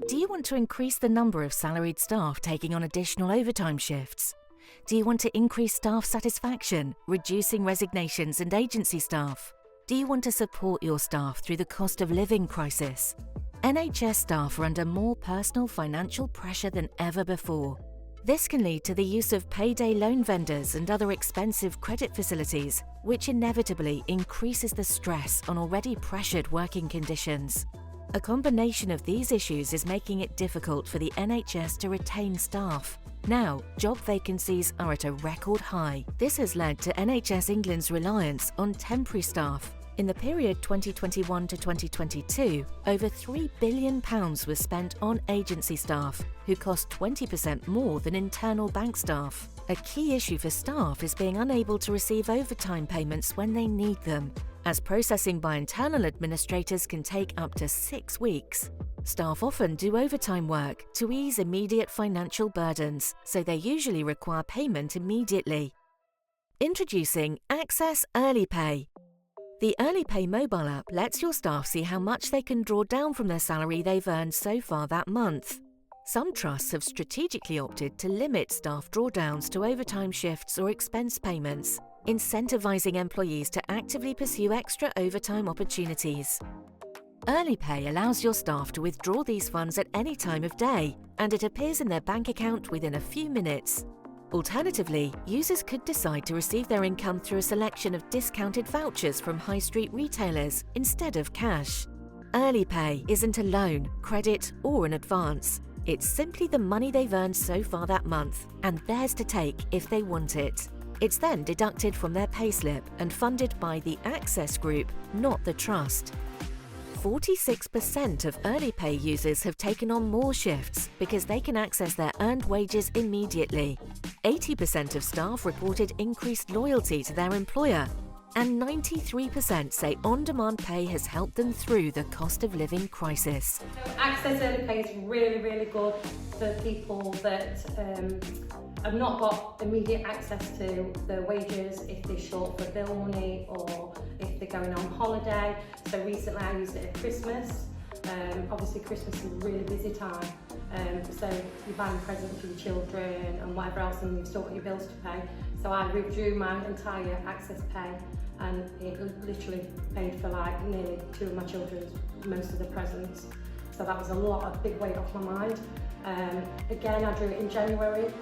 Do you want to increase the number of salaried staff taking on additional overtime shifts? Do you want to increase staff satisfaction, reducing resignations and agency staff? Do you want to support your staff through the cost of living crisis? NHS staff are under more personal financial pressure than ever before. This can lead to the use of payday loan vendors and other expensive credit facilities, which inevitably increases the stress on already pressured working conditions. A combination of these issues is making it difficult for the NHS to retain staff. Now, job vacancies are at a record high. This has led to NHS England's reliance on temporary staff. In the period 2021 to 2022, over £3 billion was spent on agency staff, who cost 20% more than internal bank staff. A key issue for staff is being unable to receive overtime payments when they need them, as processing by internal administrators can take up to 6 weeks. Staff often do overtime work to ease immediate financial burdens, so they usually require payment immediately. Introducing Access EarlyPay. The EarlyPay mobile app lets your staff see how much they can draw down from their salary they've earned so far that month. Some trusts have strategically opted to limit staff drawdowns to overtime shifts or expense payments, incentivising employees to actively pursue extra overtime opportunities. EarlyPay allows your staff to withdraw these funds at any time of day, and it appears in their bank account within a few minutes. Alternatively, users could decide to receive their income through a selection of discounted vouchers from high street retailers instead of cash. EarlyPay isn't a loan, credit, or an advance. It's simply the money they've earned so far that month, and theirs to take if they want it. It's then deducted from their payslip and funded by the Access Group, not the Trust. 46% of EarlyPay users have taken on more shifts because they can access their earned wages immediately. 80% of staff reported increased loyalty to their employer, and 93% say on-demand pay has helped them through the cost of living crisis. Access EarlyPay is really good for people that have not got immediate access to their wages if they're short for bill money or if they're going on holiday. So recently I used it at Christmas. Obviously Christmas is a really busy time, so you're buying presents for your children and whatever else, and you've still got your bills to pay. So I withdrew my entire Access Pay, and it literally paid for like nearly 2 of my children's most of the presents. So that was a big weight off my mind. Again, I drew it in January,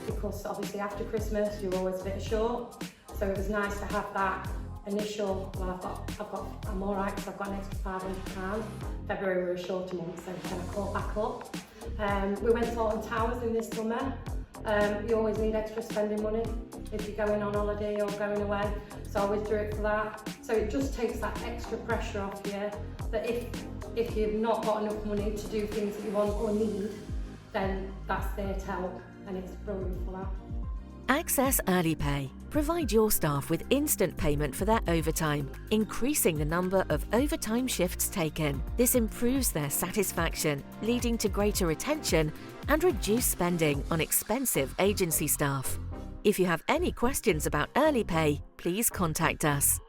because obviously after Christmas you're always a bit short. So it was nice to have that initial. Well, I'm all right because I've got an extra £500. February we were short a month, so kind of caught back up. We went to Alton Towers in this summer. You always need extra spending money if you're going on holiday or going away, so I withdrew it for that. So it just takes that extra pressure off you, that if you've not got enough money to do things that you want or need, then that's there to help, and it's brilliant for that. Access EarlyPay. Provide your staff with instant payment for their overtime, increasing the number of overtime shifts taken. This improves their satisfaction, leading to greater retention and reduced spending on expensive agency staff. If you have any questions about EarlyPay, please contact us.